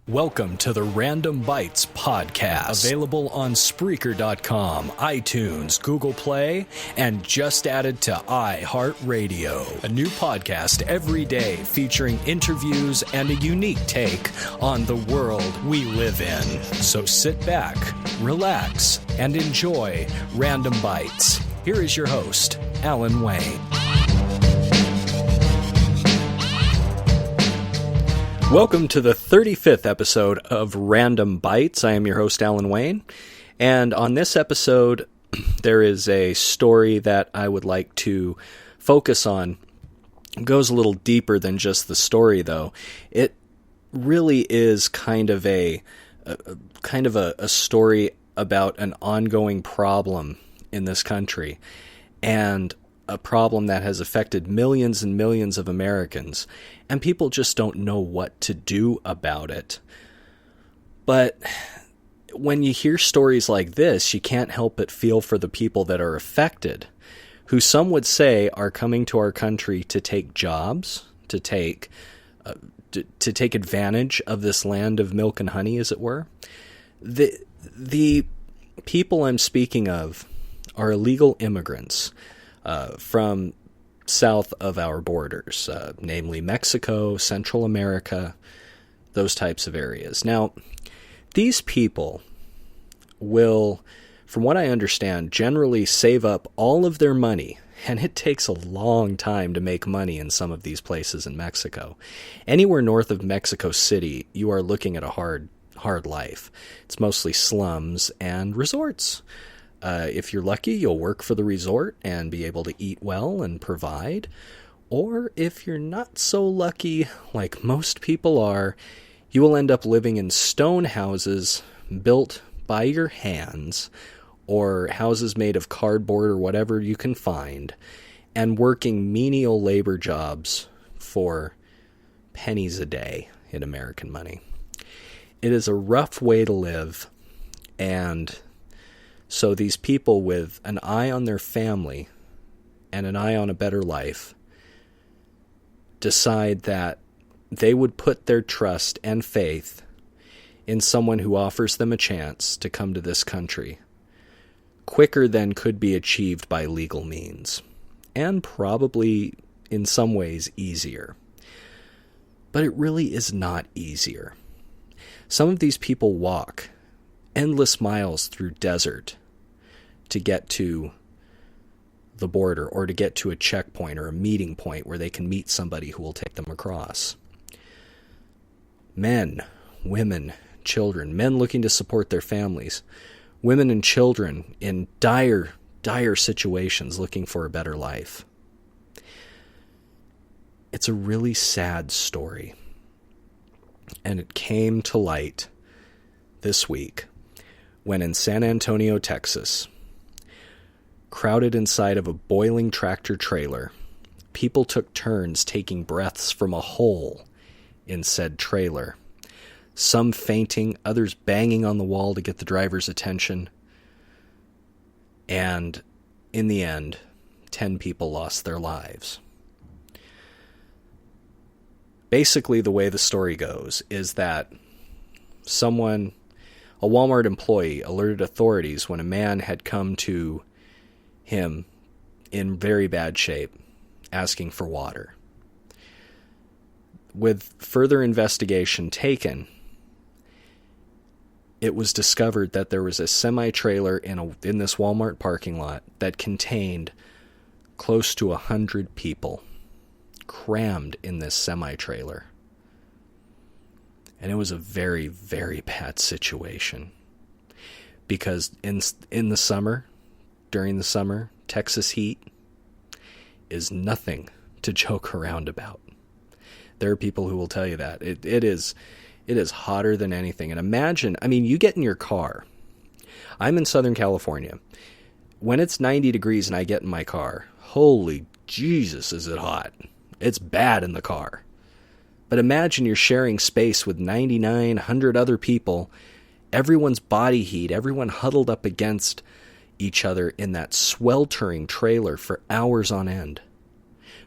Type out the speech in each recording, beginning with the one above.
Welcome to the Random Bytes podcast, available on Spreaker.com, iTunes, Google Play, and just added to iHeartRadio. A new podcast every day featuring interviews and a unique take on the world we live in. So sit back, relax, and enjoy Random Bytes. Here is your host, Alan Wayne. Welcome to the 35th episode of Random Bytes. I am your host, Alan Wayne, and on this episode, there is a story that I would like to focus on. It goes a little deeper than just the story, though. It really is kind of a story about an ongoing problem in this country, and a problem that has affected millions and millions of Americans, and people just don't know what to do about it. But when you hear stories like this, you can't help but feel for the people that are affected, who some would say are coming to our country to take jobs, to take advantage of this land of milk and honey, as it were. The people I'm speaking of are illegal immigrants from south of our borders, namely Mexico, Central America, those types of areas. Now, these people will, from what I understand, generally save up all of their money, and it takes a long time to make money in some of these places in Mexico. Anywhere north of Mexico City, you are looking at a hard life. It's mostly slums and resorts. If you're lucky, you'll work for the resort and be able to eat well and provide. Or if you're not so lucky, like most people are, you will end up living in stone houses built by your hands, or houses made of cardboard or whatever you can find, and working menial labor jobs for pennies a day in American money. It is a rough way to live, and so these people with an eye on their family and an eye on a better life decide that they would put their trust and faith in someone who offers them a chance to come to this country quicker than could be achieved by legal means, and probably in some ways easier. But it really is not easier. Some of these people walk endless miles through desert to get to the border, or to get to a checkpoint or a meeting point where they can meet somebody who will take them across. Men, women, children, men looking to support their families, women and children in dire situations looking for a better life. It's a really sad story, and it came to light this week when in San Antonio, Texas, crowded inside of a boiling tractor trailer, people took turns taking breaths from a hole in said trailer. Some fainting, others banging on the wall to get the driver's attention. And in the end, 10 people lost their lives. Basically, the way the story goes is that a Walmart employee, alerted authorities when a man had come to him in very bad shape, asking for water. With further investigation taken, it was discovered that there was a semi-trailer in this Walmart parking lot that contained close to 100 people crammed in this semi-trailer. And it was a very, very bad situation, because in the summer, during the summer, Texas heat is nothing to joke around about. There are people who will tell you that. It is hotter than anything. And imagine, you get in your car. I'm in Southern California. When it's 90 degrees and I get in my car, holy Jesus, is it hot. It's bad in the car. But imagine you're sharing space with 99, 100 other people, everyone's body heat, everyone huddled up against each other in that sweltering trailer for hours on end,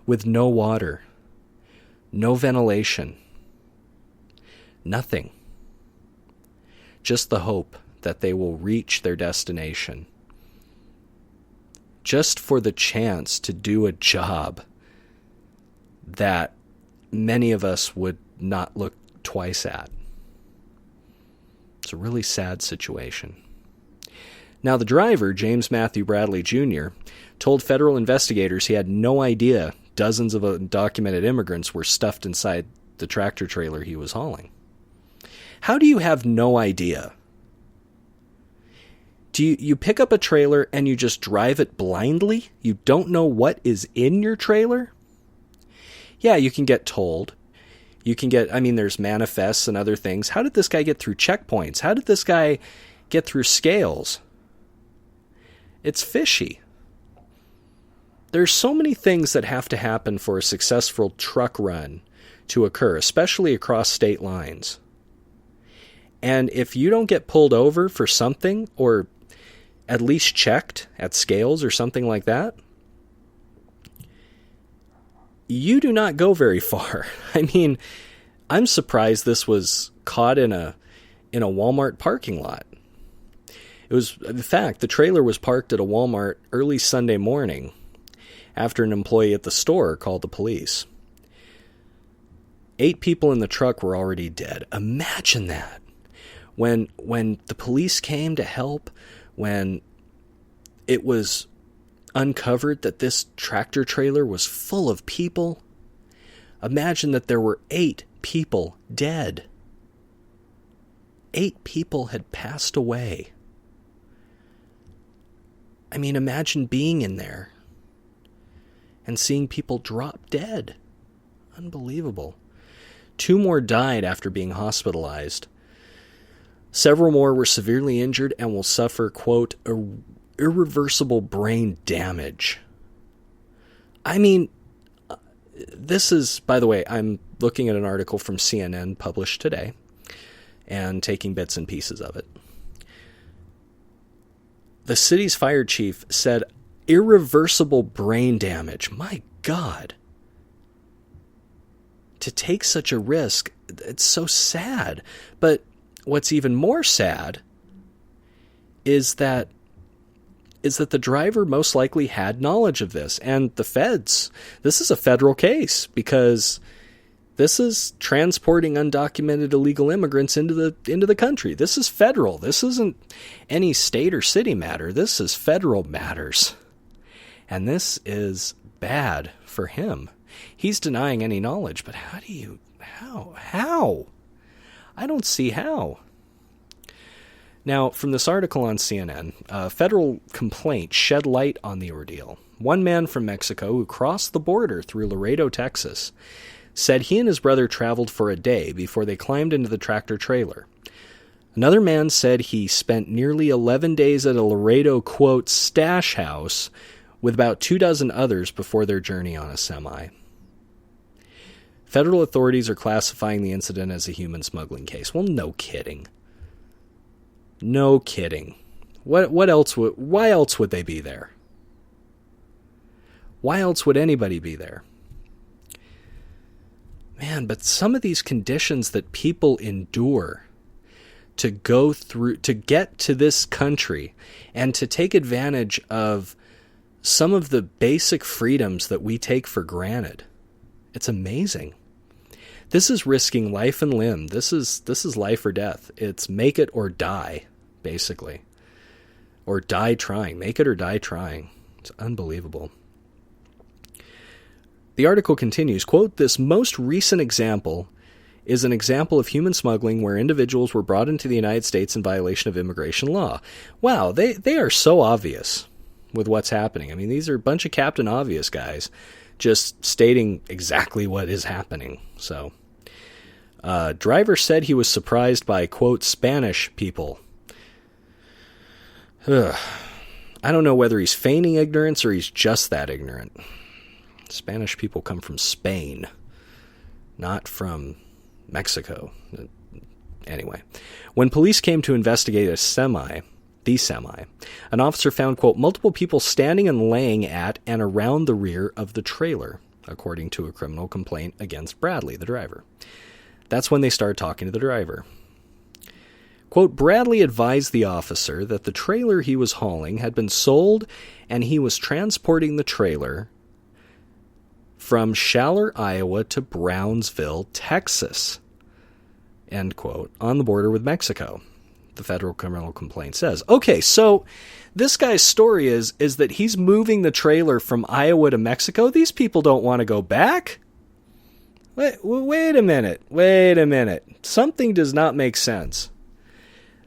with no water, no ventilation, nothing. just the hope that they will reach their destination, just for the chance to do a job that many of us would not look twice at. It's a really sad situation. Now, the driver, James Matthew Bradley Jr., told federal investigators he had no idea dozens of undocumented immigrants were stuffed inside the tractor trailer he was hauling. How do you have no idea? Do you pick up a trailer and you just drive it blindly? You don't know what is in your trailer? Yeah, you can get told. You can get, there's manifests and other things. How did this guy get through checkpoints? How did this guy get through scales? It's fishy. There's so many things that have to happen for a successful truck run to occur, especially across state lines. And if you don't get pulled over for something, or at least checked at scales or something like that, you do not go very far. I'm surprised this was caught in a Walmart parking lot. It was, in fact, the trailer was parked at a Walmart early Sunday morning after an employee at the store called the police. 8 people in the truck were already dead. Imagine that. When the police came to help, when it was uncovered that this tractor trailer was full of people, imagine that there were 8 people dead. 8 people had passed away. Imagine being in there and seeing people drop dead. Unbelievable. 2 more died after being hospitalized. Several more were severely injured and will suffer, quote, irreversible brain damage. This is, by the way, I'm looking at an article from CNN published today and taking bits and pieces of it. The city's fire chief said irreversible brain damage. My God. To take such a risk, it's so sad. But what's even more sad is that the driver most likely had knowledge of this. And the feds, this is a federal case because this is transporting undocumented illegal immigrants into the country. This is federal. This isn't any state or city matter. This is federal matters. And this is bad for him. He's denying any knowledge, but how? I don't see how. Now, from this article on CNN, a federal complaint shed light on the ordeal. One man from Mexico who crossed the border through Laredo, Texas, said he and his brother traveled for a day before they climbed into the tractor trailer. Another man said he spent nearly 11 days at a Laredo, quote, stash house with about 24 others before their journey on a semi. Federal authorities are classifying the incident as a human smuggling case. Well, no kidding. No kidding. Why else would they be there? Why else would anybody be there? Man, but some of these conditions that people endure to go through, to get to this country, and to take advantage of some of the basic freedoms that we take for granted. It's amazing. This is risking life and limb. This is life or death. It's make it or die, basically. Or die trying. Make it or die trying. It's unbelievable. The article continues, quote, this most recent example is an example of human smuggling where individuals were brought into the United States in violation of immigration law. Wow, they are so obvious with what's happening. These are a bunch of Captain Obvious guys just stating exactly what is happening. So, driver said he was surprised by, quote, Spanish people. I don't know whether he's feigning ignorance or he's just that ignorant. Spanish people come from Spain, not from Mexico. Anyway, when police came to investigate the semi, an officer found, quote, multiple people standing and laying at and around the rear of the trailer, according to a criminal complaint against Bradley, the driver. That's when they started talking to the driver. Quote, Bradley advised the officer that the trailer he was hauling had been sold and he was transporting the trailer from Schaller, Iowa to Brownsville, Texas, end quote, on the border with Mexico, the federal criminal complaint says. Okay, so this guy's story is that he's moving the trailer from Iowa to Mexico. These people don't want to go back. Wait a minute. Something does not make sense.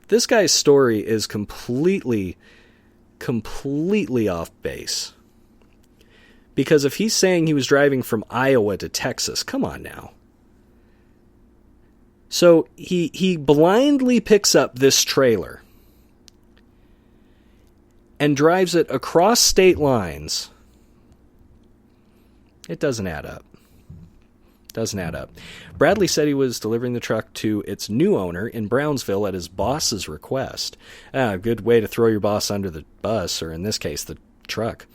This guy's story is completely off base. Because if he's saying he was driving from Iowa to Texas, come on now. So he blindly picks up this trailer and drives it across state lines. It doesn't add up. Bradley said he was delivering the truck to its new owner in Brownsville at his boss's request. A good way to throw your boss under the bus, or in this case, the truck.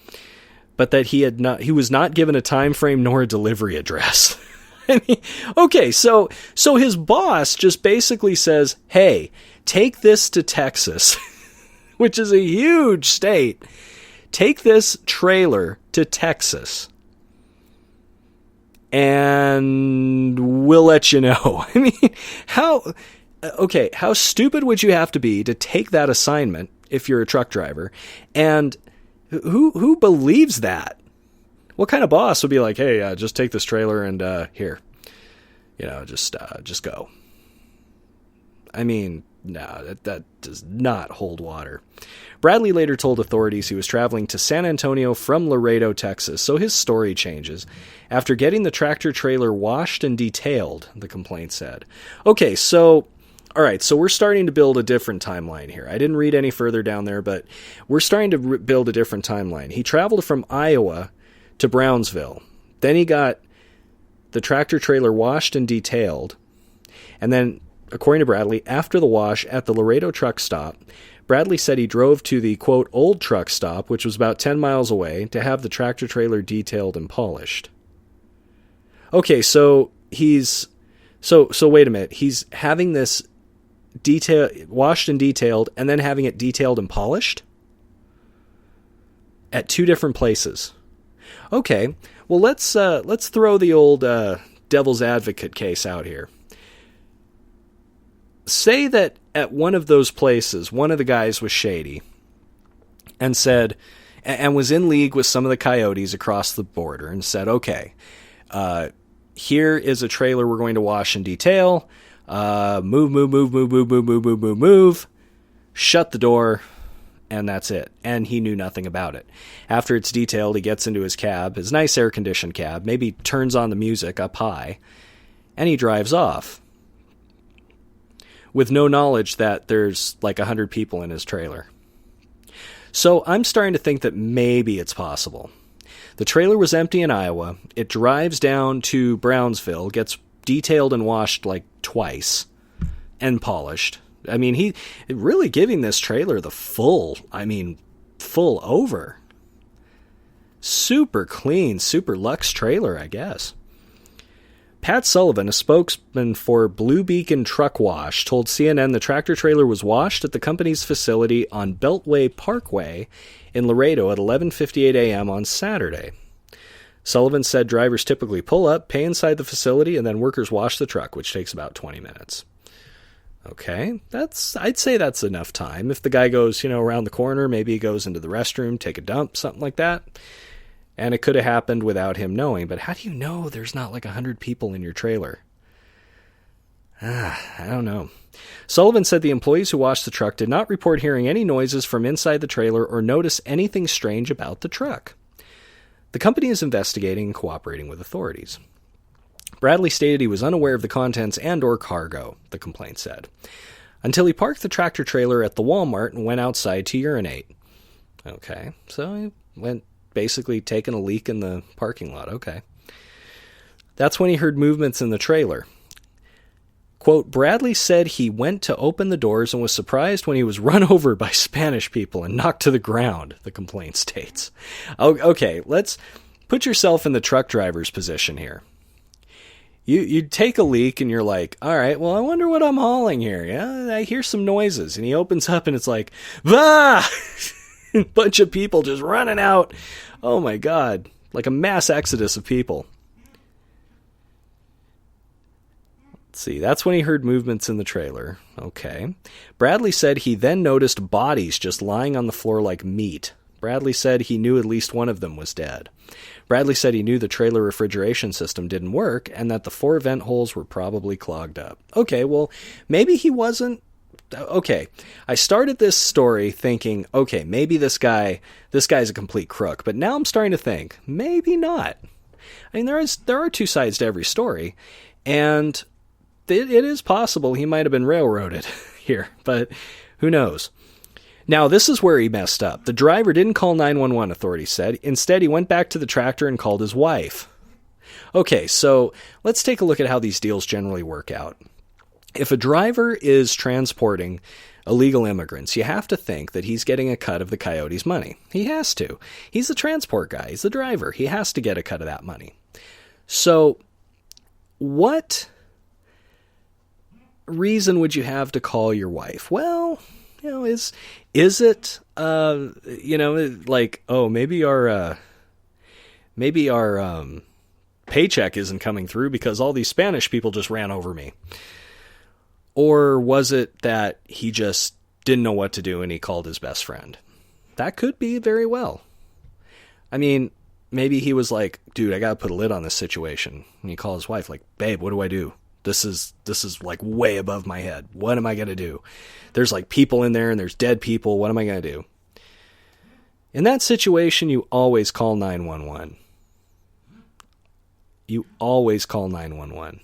But that he was not given a time frame nor a delivery address. I mean, okay, so his boss just basically says, hey, take this to Texas, which is a huge state. Take this trailer to Texas, and we'll let you know. I mean, how stupid would you have to be to take that assignment if you're a truck driver? And who believes that? What kind of boss would be like, hey, just take this trailer and here, just go? I mean, no, that does not hold water. Bradley later told authorities he was traveling to San Antonio from Laredo, Texas, so his story changes. After getting the tractor trailer washed and detailed, the complaint said. Okay, so, all right, so we're starting to build a different timeline here. I didn't read any further down there, but we're starting to build a different timeline. He traveled from Iowa to Brownsville. Then he got the tractor trailer washed and detailed, and then, according to Bradley, after the wash at the Laredo truck stop, Bradley said he drove to the, quote, old truck stop, which was about 10 miles away, to have the tractor trailer detailed and polished. Okay, so so wait a minute. He's having this washed and detailed, and then having it detailed and polished? At two different places. Okay, well, let's throw the old devil's advocate case out here. Say that at one of those places, one of the guys was shady and said, and was in league with some of the coyotes across the border and said, okay, here is a trailer we're going to wash and detail. Move. Shut the door. And that's it. And he knew nothing about it. After it's detailed, he gets into his cab, his nice air-conditioned cab, maybe turns on the music up high, and he drives off with no knowledge that there's like 100 people in his trailer. So I'm starting to think that maybe it's possible. The trailer was empty in Iowa. It drives down to Brownsville, gets detailed and washed like twice, and polished. I mean, he really giving this trailer the full over. Super clean, super luxe trailer, I guess. Pat Sullivan, a spokesman for Blue Beacon Truck Wash, told CNN the tractor trailer was washed at the company's facility on Beltway Parkway in Laredo at 11:58 a.m. on Saturday. Sullivan said drivers typically pull up, pay inside the facility, and then workers wash the truck, which takes about 20 minutes. Okay, I'd say that's enough time. If the guy goes, around the corner, maybe he goes into the restroom, take a dump, something like that. And it could have happened without him knowing. But how do you know there's not like 100 people in your trailer? I don't know. Sullivan said the employees who washed the truck did not report hearing any noises from inside the trailer or notice anything strange about the truck. The company is investigating and cooperating with authorities. Bradley stated he was unaware of the contents and or cargo, the complaint said, until he parked the tractor trailer at the Walmart and went outside to urinate. Okay, so he went basically taking a leak in the parking lot. Okay. That's when he heard movements in the trailer. Quote, Bradley said he went to open the doors and was surprised when he was run over by Spanish people and knocked to the ground, the complaint states. Okay, let's put yourself in the truck driver's position here. You take a leak and you're like, all right, well, I wonder what I'm hauling here. Yeah, I hear some noises. And he opens up and it's like, ah! Bunch of people just running out. Oh my God. Like a mass exodus of people. Let's see. That's when he heard movements in the trailer. Okay. Bradley said he then noticed bodies just lying on the floor like meat. Bradley said he knew at least one of them was dead. Bradley said he knew the trailer refrigeration system didn't work and that the 4 vent holes were probably clogged up. Okay, well, maybe he wasn't. Okay, I started this story thinking, okay, maybe this guy's a complete crook, but now I'm starting to think, maybe not. I mean, there are 2 sides to every story, and it is possible he might have been railroaded here, but who knows? Now, this is where he messed up. The driver didn't call 911, authorities said. Instead, he went back to the tractor and called his wife. Okay, so let's take a look at how these deals generally work out. If a driver is transporting illegal immigrants, you have to think that he's getting a cut of the coyote's money. He has to. He's the transport guy. He's the driver. He has to get a cut of that money. So, what reason would you have to call your wife? Well, is it, like, oh, maybe our paycheck isn't coming through because all these Spanish people just ran over me? Or was it that he just didn't know what to do and he called his best friend? That could be very well. I mean, maybe he was like, dude, I got to put a lid on this situation. And he called his wife like, babe, what do I do? This is like way above my head. What am I going to do? There's like people in there and there's dead people. What am I going to do? In that situation, you always call 911. You always call 911.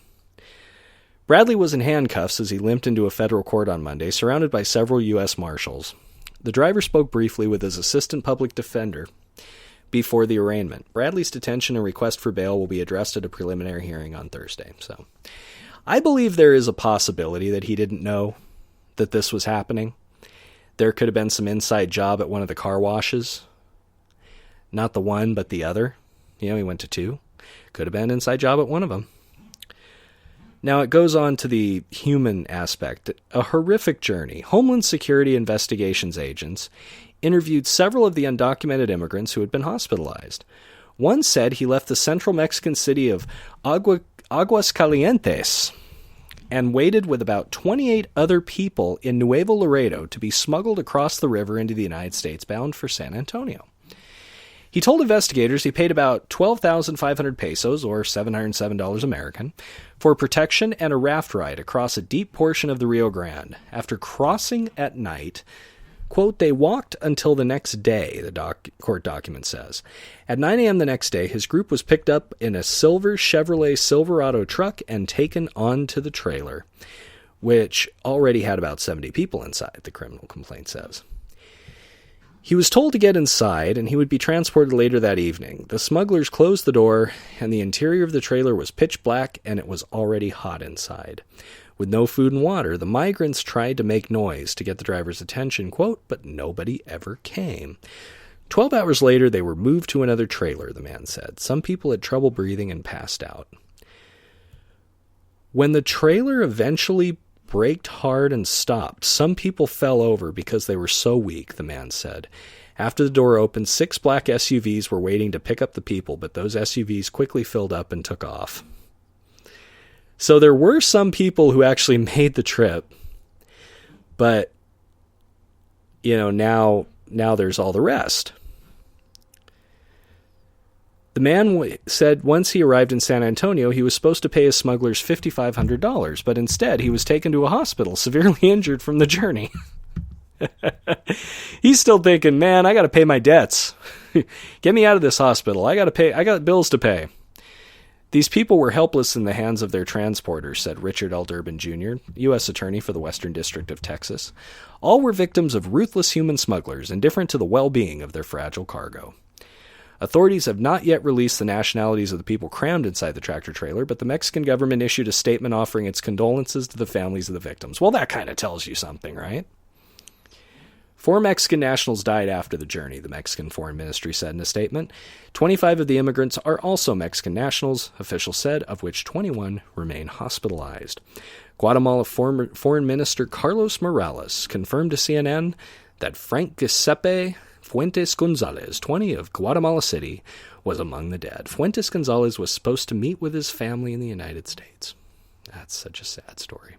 Bradley was in handcuffs as he limped into a federal court on Monday, surrounded by several U.S. Marshals. The driver spoke briefly with his assistant public defender before the arraignment. Bradley's detention and request for bail will be addressed at a preliminary hearing on Thursday. So, I believe there is a possibility that he didn't know that this was happening. There could have been some inside job at one of the car washes. Not the one, but the other. He went to 2. Could have been an inside job at one of them. Now it goes on to the human aspect. A horrific journey. Homeland Security investigations agents interviewed several of the undocumented immigrants who had been hospitalized. One said he left the central Mexican city of Aguascalientes and waited with about 28 other people in Nuevo Laredo to be smuggled across the river into the United States bound for San Antonio. He told investigators he paid about 12,500 pesos, or $707 American, for protection and a raft ride across a deep portion of the Rio Grande. After crossing at night, quote, they walked until the next day, the court document says. At 9 a.m. the next day, his group was picked up in a silver Chevrolet Silverado truck and taken onto the trailer, which already had about 70 people inside, the criminal complaint says. He was told to get inside, and he would be transported later that evening. The smugglers closed the door, and the interior of the trailer was pitch black, and it was already hot inside. With no food and water, the migrants tried to make noise to get the driver's attention, quote, but nobody ever came. 12 hours later, they were moved to another trailer, the man said. Some people had trouble breathing and passed out. When the trailer eventually braked hard and stopped, some people fell over because they were so weak, the man said. After the door opened, 6 black SUVs were waiting to pick up the people, but those SUVs quickly filled up and took off. So there were some people who actually made the trip, but, now there's all the rest. The man said once he arrived in San Antonio, he was supposed to pay his smugglers $5,500, but instead he was taken to a hospital, severely injured from the journey. He's still thinking, man, I got to pay my debts. Get me out of this hospital. I got bills to pay. These people were helpless in the hands of their transporters, said Richard L. Durbin Jr., U.S. Attorney for the Western District of Texas. All were victims of ruthless human smugglers, indifferent to the well-being of their fragile cargo. Authorities have not yet released the nationalities of the people crammed inside the tractor trailer, but the Mexican government issued a statement offering its condolences to the families of the victims. Well, that kind of tells you something, right? 4 Mexican nationals died after the journey, the Mexican Foreign Ministry said in a statement. 25 of the immigrants are also Mexican nationals, officials said, of which 21 remain hospitalized. Guatemala Foreign Minister Carlos Morales confirmed to CNN that Frank Giuseppe Fuentes Gonzalez, 20, of Guatemala City, was among the dead. Fuentes Gonzalez was supposed to meet with his family in the United States. That's such a sad story.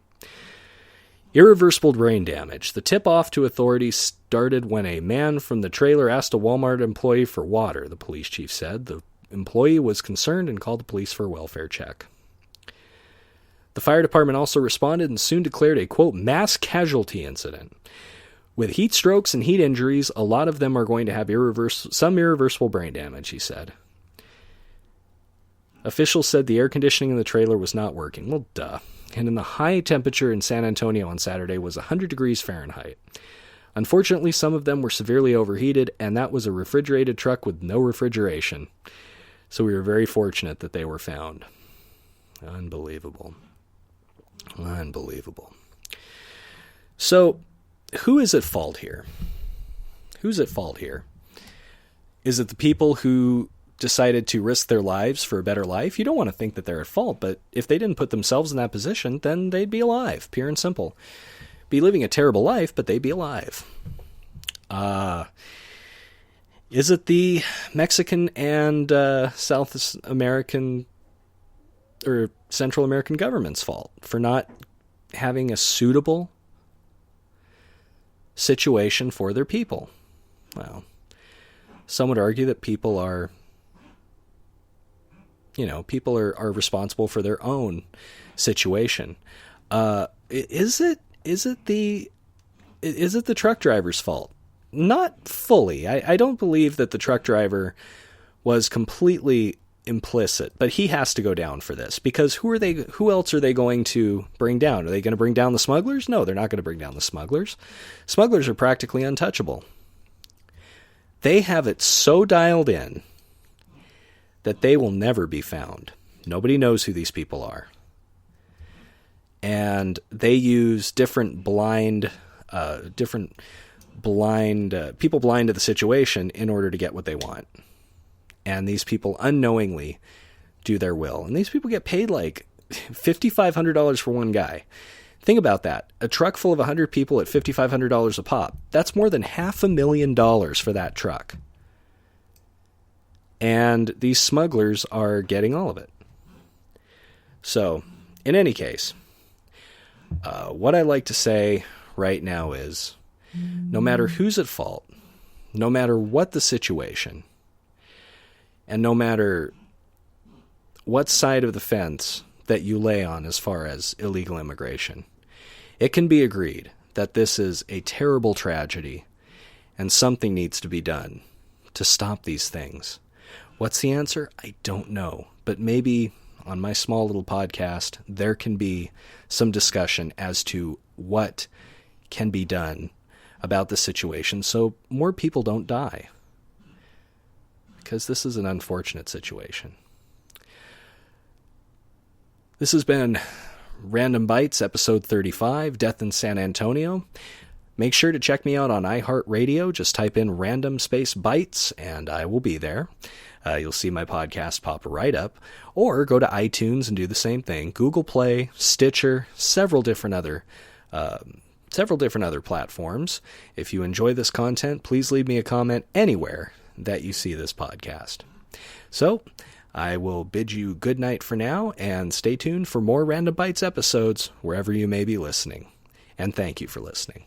Irreversible brain damage. The tip-off to authorities started when a man from the trailer asked a Walmart employee for water, the police chief said. The employee was concerned and called the police for a welfare check. The fire department also responded and soon declared a, quote, mass casualty incident. With heat strokes and heat injuries, a lot of them are going to have some irreversible brain damage, he said. Officials said the air conditioning in the trailer was not working. Well, duh. And in the high temperature in San Antonio on Saturday was 100 degrees Fahrenheit. Unfortunately, some of them were severely overheated, and that was a refrigerated truck with no refrigeration. So we were very fortunate that they were found. Unbelievable. Unbelievable. So, who is at fault here? Who's at fault here? Is it the people who decided to risk their lives for a better life? You don't want to think that they're at fault, but if they didn't put themselves in that position, then they'd be alive, pure and simple. Be living a terrible life, but they'd be alive. Is it the Mexican and South American or Central American government's fault for not having a suitable situation for their people? Well, some would argue that people are responsible for their own situation. Is it the truck driver's fault? Not fully. I don't believe that the truck driver was completely implicit, but he has to go down for this, because who else are they going to bring down? Are they going to bring down the smugglers? No, they're not going to bring down the smugglers. Smugglers are practically untouchable. They have it so dialed in that they will never be found. Nobody knows who these people are. And they use people blind to the situation in order to get what they want. And these people unknowingly do their will. And these people get paid like $5,500 for one guy. Think about that. A truck full of 100 people at $5,500 a pop. That's more than $500,000 for that truck. And these smugglers are getting all of it. So, in any case, what I like to say right now is, no matter who's at fault, no matter what the situation, and no matter what side of the fence that you lay on as far as illegal immigration, it can be agreed that this is a terrible tragedy and something needs to be done to stop these things. What's the answer? I don't know. But maybe on my small little podcast, there can be some discussion as to what can be done about the situation so more people don't die. Because this is an unfortunate situation. This has been Random Bytes, episode 35, Death in San Antonio. Make sure to check me out on iHeartRadio. Just type in random space bytes, and I will be there. You'll see my podcast pop right up. Or go to iTunes and do the same thing. Google Play, Stitcher, several different other platforms. If you enjoy this content, please leave me a comment anywhere that you see this podcast. So, I will bid you good night for now, and stay tuned for more Random Bytes episodes wherever you may be listening. And thank you for listening.